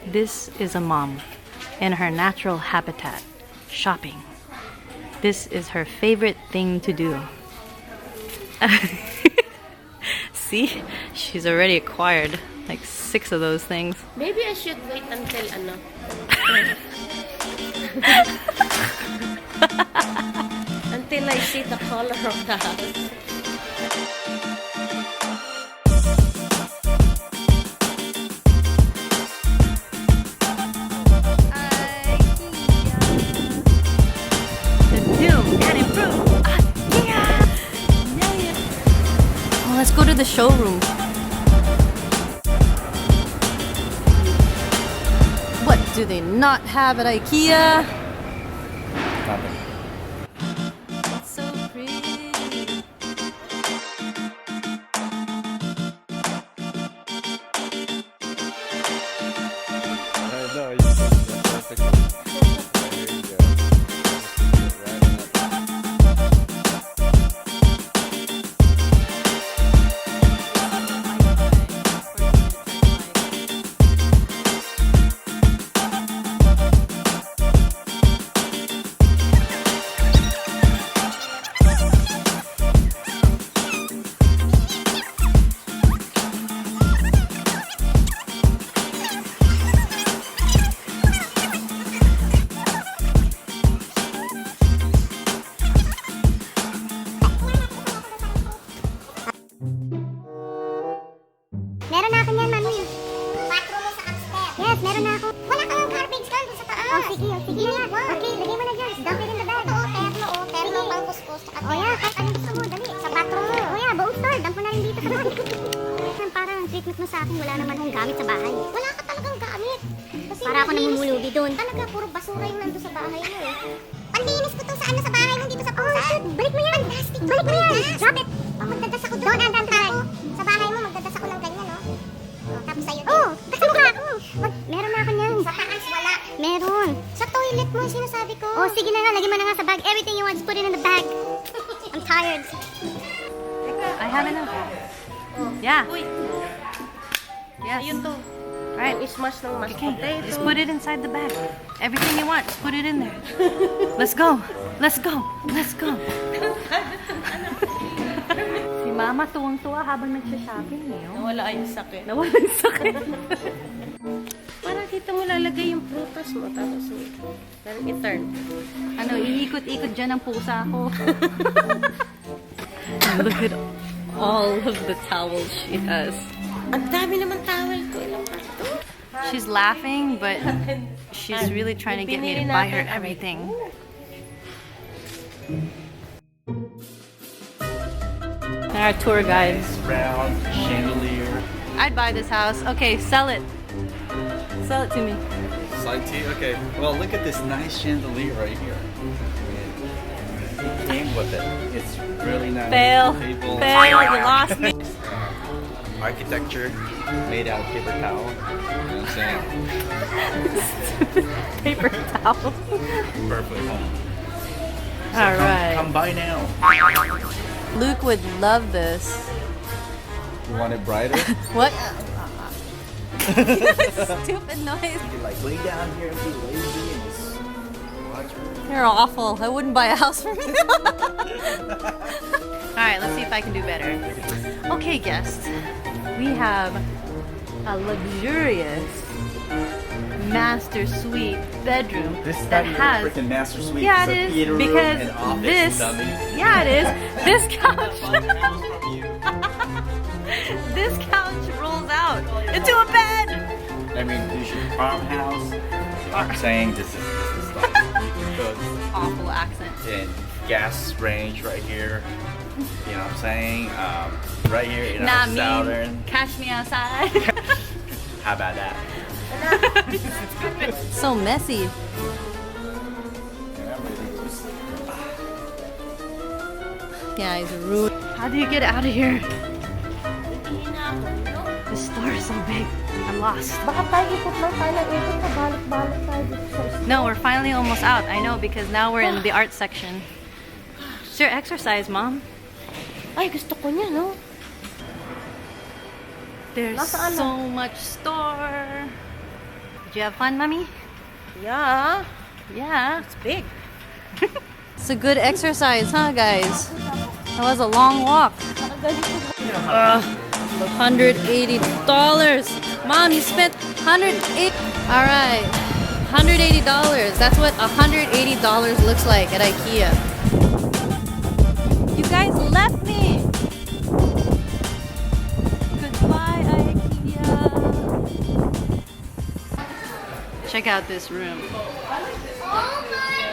This is a mom in her natural habitat, shopping. This is her favorite thing to do. See? She's already acquired like 6 of those things. Maybe I should wait until ano. Until I see the color of the house. Let's go to the showroom. What do they not have at IKEA? Nothing. It's so pretty. No, you did that perfectly. There you go. Right on that. Meron na ako niyan, mami. Bathroom mo sa upstairs. Yes, meron na ako. Wala ka lang garbage can doon sa taas. Oh, sige, oh, sige. Okay, lagay mo na dyan. Dump it in the bag. Oo, terno, oh. Terno, pang kuskus. Oh, yeah, kahit anong gusto mo, dali. Sa bathroom mo. Oh, yeah, buong store. Dump mo na rin dito sa bag. Parang ang treatment mo sa akin, wala naman akong gamit sa bahay. Wala ka talagang gamit. Kasi para ako namumulubi doon. Talaga, puro basura yung nandun sa bahay mo eh. Panlinis ko to sa ano sa bahay mo, dito sa pusa. Oh, shit. Balik mo yan. Fantastic. Balik mo yan. Drop it. Magdadas ako doon. Doon, sa bahay mo, magdadas ako ng ganyan, no? Tapos sa'yo din. Oh, basta mukha ako. Meron na ako niyan. Sa taas, wala. Meron. Sa toilet mo, sinasabi ko. Oh, sige na nga. Lagyan mo na nga sa bag. Everything you want, just put it in the bag. I'm tired. I have enough. Yeah. Uy, Yes. ayun to. Right. Yung smash ng mashed Okay. potato. Just put it inside the bag. Everything you want, just put it in there. Let's go. Let's go. Let's go. Si Mama tuwang-tuwa habang nagsha-shopping eh. Oh. Nawala yung sakit. Nawala yung sakit. Parang dito mo lalagay yung prutas mo. Tapos parang i-turn. Ano, iikot-ikot dyan ang pusa ko. Look at all of the towels she has. Ang dami naman towel ko. Ilang karto. She's laughing, but she's really trying to get me to buy her everything. Our tour guide. Round chandelier. I'd buy this house. Okay, sell it. Sell it to me. Side tea. Okay. Well, look at this nice chandelier right here. It came with it. It's really nice. Fail. Table. Fail. You lost me. Architecture made out of paper towel. You know what I'm saying? Paper towel. Perfect home. So All right. Come by now. Luke would love this. You want it brighter? What? Stupid noise. You like lay down here and be lazy and just watch her. You're awful. I wouldn't buy a house for me. Alright, let's see if I can do better. Okay, guests. We have a luxurious master suite bedroom that has... freaking master suite. Yeah, It's a it is. theater room Because and office this... and dummy. Yeah, it is. This couch... From you. This couch rolls out into a bed! I mean, you should farmhouse. I'm saying this is stuff. You can cook Awful accent. in gas range right here. You know what I'm saying? Right here in Nah, our mean. southern. Catch me outside. How about that? So messy. Yeah, he's rude. How do you get out of here? This store is so big. I'm lost. Baka tayo ikot lang tayo ng ikot na balik-balik tayo dito sa store. No, we're finally almost out. I know, because now we're in the art section. It's your exercise, Mom. Ay, gusto ko niya, no? There's Nasaan na? so much store. Did you have fun, Mommy? Yeah, Yeah. it's big. It's a good exercise, huh, guys? That was a long walk. $180. Mom, you spent $108. All right, $180. That's what $180 looks like at IKEA. You guys left me. Goodbye, IKEA. Check out this room. Oh my